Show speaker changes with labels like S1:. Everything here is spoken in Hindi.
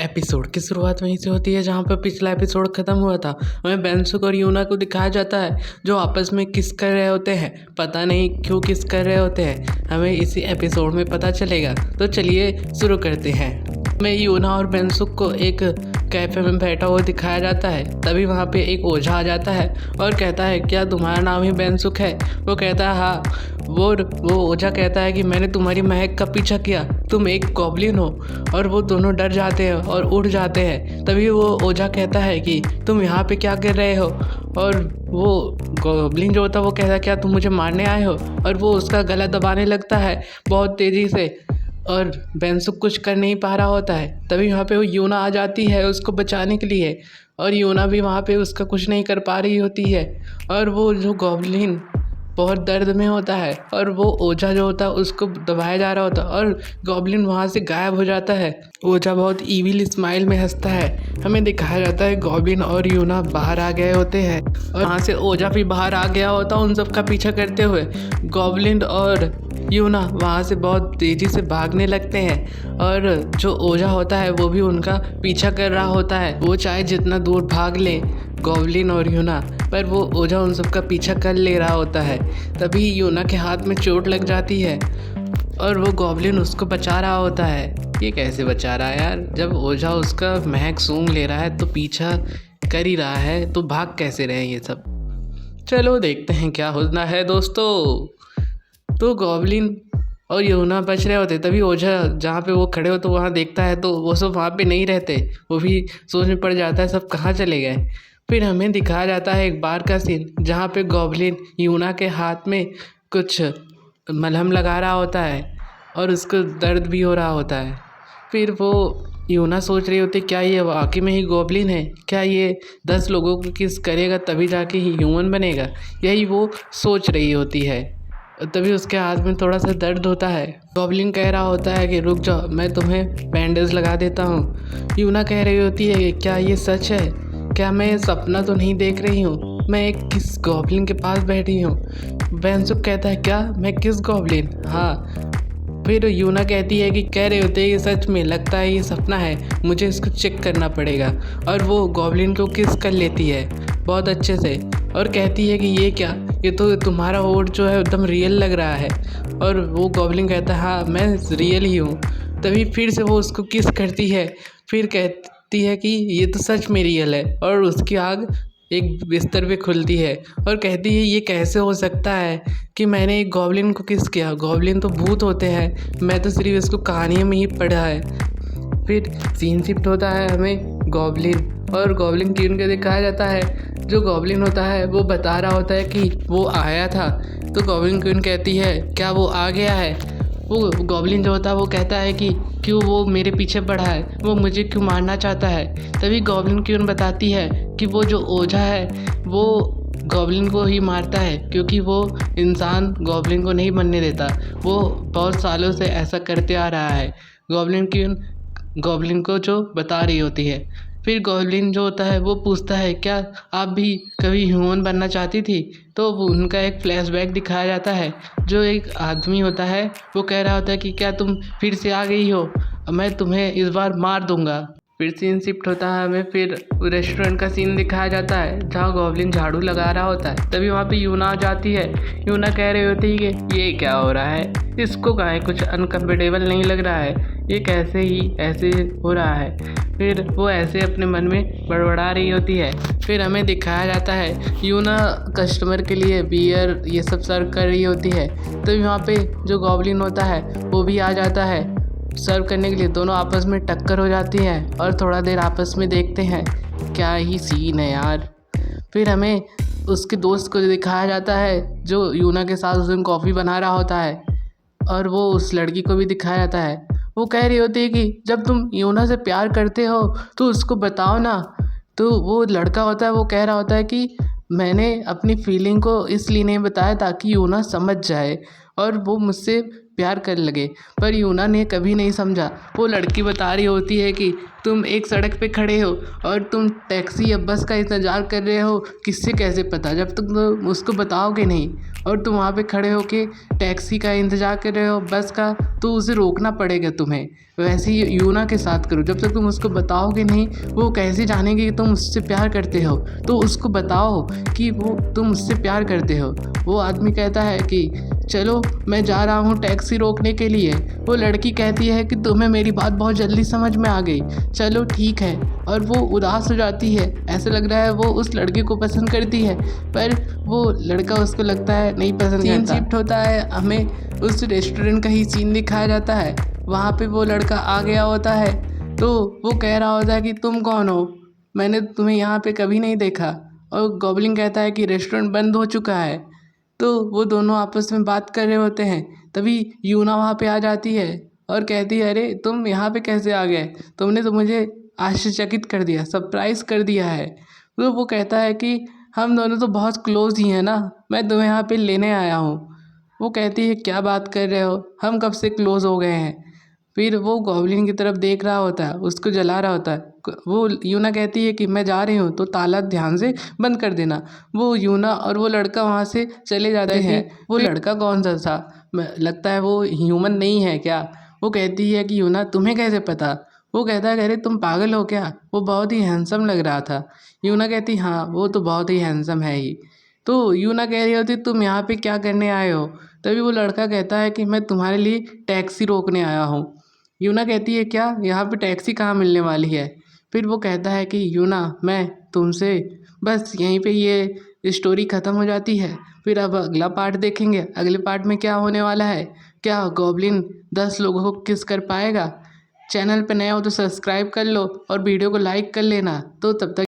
S1: एपिसोड की शुरुआत वहीं से होती है जहाँ पर पिछला एपिसोड ख़त्म हुआ था। हमें बेंसुक और यूना को दिखाया जाता है जो आपस में किस कर रहे होते हैं। पता नहीं क्यों किस कर रहे होते हैं, हमें इसी एपिसोड में पता चलेगा। तो चलिए शुरू करते हैं। हमें यूना और बेंसुक को एक कैफ़े में बैठा हुआ दिखाया जाता है। तभी वहाँ पे एक ओझा आ जाता है और कहता है, क्या तुम्हारा नाम ही बेंसुक है? वो कहता है हाँ। वो ओझा कहता है कि मैंने तुम्हारी महक का पीछा किया, तुम एक गॉब्लिन हो। और वो दोनों डर जाते हैं और उड़ जाते हैं। तभी वो ओझा कहता है कि तुम यहाँ पे क्या कर रहे हो? और वो गॉब्लिन जो होता है वो कहता है, क्या तुम मुझे मारने आए हो? और वो उसका गला दबाने लगता है बहुत तेज़ी से। और बेंसुक कुछ कर नहीं पा रहा होता है। तभी वहाँ पे वो यूना आ जाती है उसको बचाने के लिए। और यूना भी वहाँ पे उसका कुछ नहीं कर पा रही होती है। और वो जो गॉब्लिन बहुत दर्द में होता है और वो ओझा जो होता है उसको दबाया जा रहा होता है और गॉब्लिन वहाँ से गायब हो जाता है। ओझा बहुत ईविल स्माइल में हंसता है। हमें दिखाया जाता है गॉब्लिन और यूना बाहर आ गए होते हैं और वहाँ से ओझा भी बाहर आ गया होता है उन सब का पीछा करते हुए। गॉब्लिन और यूना वहाँ से बहुत तेज़ी से भागने लगते हैं और जो ओझा होता है वो भी उनका पीछा कर रहा होता है। वो चाहे जितना दूर भाग ले गॉब्लिन और यूना, पर वो ओझा उन सब का पीछा कर ले रहा होता है। तभी यूना के हाथ में चोट लग जाती है और वो गॉब्लिन उसको बचा रहा होता है। ये कैसे बचा रहा है यार? जब ओझा उसका महक सूंघ ले रहा है तो पीछा कर ही रहा है, तो भाग कैसे रहे ये सब? चलो देखते हैं क्या होना है दोस्तों। तो गॉब्लिन और यूना बच रहे होते। तभी ओझा जहाँ पे वो खड़े हो तो वहाँ देखता है तो वो सब वहाँ पे नहीं रहते। वो भी सोच में पड़ जाता है सब कहाँ चले गए। फिर हमें दिखाया जाता है एक बार का सीन जहाँ पे गॉब्लिन यूना के हाथ में कुछ मलहम लगा रहा होता है और उसको दर्द भी हो रहा होता है। फिर वो यूना सोच रही होती क्या ये वाकई में ही गॉब्लिन है? क्या ये 10 लोगों को किस करेगा तभी जाके ही ह्यूमन बनेगा? यही वो सोच रही होती है। तभी उसके हाथ में थोड़ा सा दर्द होता है। गॉब्लिन कह रहा होता है कि रुक जाओ, मैं तुम्हें बैंडेज लगा देता हूँ। यूना कह रही होती है क्या ये सच है? क्या मैं सपना तो नहीं देख रही हूँ? मैं एक किस गॉब्लिन के पास बैठी हूँ? बेंसुक कहता है क्या मैं किस गॉब्लिन? हाँ। फिर यूना कहती है कि कह रहे होते हैं ये सच में, लगता है ये सपना है, मुझे इसको चेक करना पड़ेगा। और वो गॉब्लिन को किस कर लेती है बहुत अच्छे से और कहती है कि ये क्या, ये तो तुम्हारा होठ जो है एकदम रियल लग रहा है। और वो गॉब्लिन कहता है हाँ मैं रियल ही हूँ। तभी फिर से वो उसको किस करती है। फिर कहती है कि ये तो सच में रियल है। और उसकी आग एक बिस्तर पे खुलती है और कहती है ये कैसे हो सकता है कि मैंने एक गॉब्लिन को किस किया? गॉब्लिन तो भूत होते हैं, मैं तो सिर्फ इसको कहानियों में ही पढ़ा है। फिर सीन शिफ्ट होता है हमें गॉब्लिन और गॉब्लिन क्यून के दिखाया जाता है। जो गॉब्लिन होता है वो बता रहा होता है कि वो आया था। तो गॉब्लिन क्यून कहती है क्या वो आ गया है? वो गॉब्लिन जो होता है वो कहता है कि क्यों वो मेरे पीछे पड़ा है, वो मुझे क्यों मारना चाहता है? तभी गॉब्लिन क्यून बताती है कि वो जो ओझा है वो गॉब्लिन को ही मारता है क्योंकि वो इंसान गॉब्लिन को नहीं बनने देता। वो बहुत सालों से ऐसा करते आ रहा है। गॉब्लिन क्यून गॉब्लिन को जो बता रही होती है। फिर गॉब्लिन जो होता है वो पूछता है क्या आप भी कभी ह्यूमन बनना चाहती थी? तो उनका एक फ्लैशबैक दिखाया जाता है। जो एक आदमी होता है वो कह रहा होता है कि क्या तुम फिर से आ गई हो, मैं तुम्हें इस बार मार दूंगा। फिर सीन शिफ्ट होता है हमें फिर रेस्टोरेंट का सीन दिखाया जाता है जहाँ गॉब्लिन झाड़ू लगा रहा होता है। तभी वहाँ पे यूना आ जाती है। यूना कह रही होती है कि ये क्या हो रहा है, इसको काहे कुछ अनकम्फर्टेबल नहीं लग रहा है, ये कैसे ही ऐसे हो रहा है। फिर वो ऐसे अपने मन में बड़बड़ा रही होती है। फिर हमें दिखाया जाता है यूना कस्टमर के लिए बियर ये सब सर्व कर रही होती है। तो वहाँ पे जो गॉब्लिन होता है वो भी आ जाता है सर्व करने के लिए। दोनों आपस में टक्कर हो जाती है और थोड़ा देर आपस में देखते हैं। क्या ही सीन है यार। फिर हमें उसके दोस्त को दिखाया जाता है जो यूना के साथ उस दिन कॉफ़ी बना रहा होता है और वो उस लड़की को भी दिखाया जाता है। वो कह रही होती है कि जब तुम यूना से प्यार करते हो तो उसको बताओ ना। तो वो लड़का होता है वो कह रहा होता है कि मैंने अपनी फीलिंग को इसलिए नहीं बताया ताकि यूना समझ जाए और वो मुझसे प्यार करने लगे। पर यूना ने कभी नहीं समझा। वो लड़की बता रही होती है कि तुम एक सड़क पे खड़े हो और तुम टैक्सी या बस का इंतज़ार कर रहे हो, किससे कैसे पता जब तक तुम उसको बताओगे नहीं। और तुम वहाँ पे खड़े हो के टैक्सी का इंतज़ार कर रहे हो, बस का, तो उसे रोकना पड़ेगा तुम्हें। वैसे ही यूना के साथ करो, जब तक तुम उसको बताओगे नहीं वो कैसे जानेगी कि तुम उससे प्यार करते हो। तो उसको बताओ कि वो तुम उससे प्यार करते हो। वो आदमी कहता है कि चलो मैं जा रहा हूँ टैक्सी रोकने के लिए। वो लड़की कहती है कि तुम्हें मेरी बात बहुत जल्दी समझ में आ गई, चलो ठीक है। और वो उदास हो जाती है, ऐसा लग रहा है वो उस लड़के को पसंद करती है, पर वो लड़का उसको लगता है नहीं पसंद करता। सीन शिफ्ट होता है, हमें उस रेस्टोरेंट का ही सीन दिखाया जाता है। वहाँ पे वो लड़का आ गया होता है, तो वो कह रहा होता है कि तुम कौन हो, मैंने तुम्हें यहाँ पे कभी नहीं देखा। और गॉब्लिन कहता है कि रेस्टोरेंट बंद हो चुका है। तो वो दोनों आपस में बात कर रहे होते हैं, तभी यूना वहाँ पे आ जाती है और कहती है अरे तुम यहाँ पे कैसे आ गए, तुमने तो मुझे आश्चर्यचकित कर दिया, सरप्राइज़ कर दिया है। तो वो कहता है कि हम दोनों तो बहुत क्लोज ही हैं ना, मैं तुम्हें यहाँ पे लेने आया हूँ। वो कहती है क्या बात कर रहे हो, हम कब से क्लोज हो गए हैं। फिर वो गॉब्लिन की तरफ देख रहा होता है, उसको जला रहा होता है। वो यूना कहती है कि मैं जा रही हूँ तो ताला ध्यान से बंद कर देना। वो यूना और वो लड़का वहाँ से चले जाते हैं। वो लड़का कौन सा था, लगता है वो ह्यूमन नहीं है क्या। वो कहती है कि यूना तुम्हें कैसे पता। वो कहता है अरे तुम पागल हो क्या, वो बहुत ही हैंडसम लग रहा था। यूना कहती हाँ वो तो बहुत ही हैंडसम है ही। तो यूना कह रही होती तुम यहाँ पे क्या करने आए हो। तभी वो लड़का कहता है कि मैं तुम्हारे लिए टैक्सी रोकने आया हूँ। यूना कहती है क्या, यहाँ पे टैक्सी कहाँ मिलने वाली है। फिर वो कहता है कि यूना मैं तुमसे, बस यहीं पे ये स्टोरी ख़त्म हो जाती है। फिर अब अगला पार्ट देखेंगे, अगले पार्ट में क्या होने वाला है, क्या गॉब्लिन 10 लोगों को किस कर पाएगा। चैनल पे नया हो तो सब्सक्राइब कर लो और वीडियो को लाइक कर लेना। तो तब तक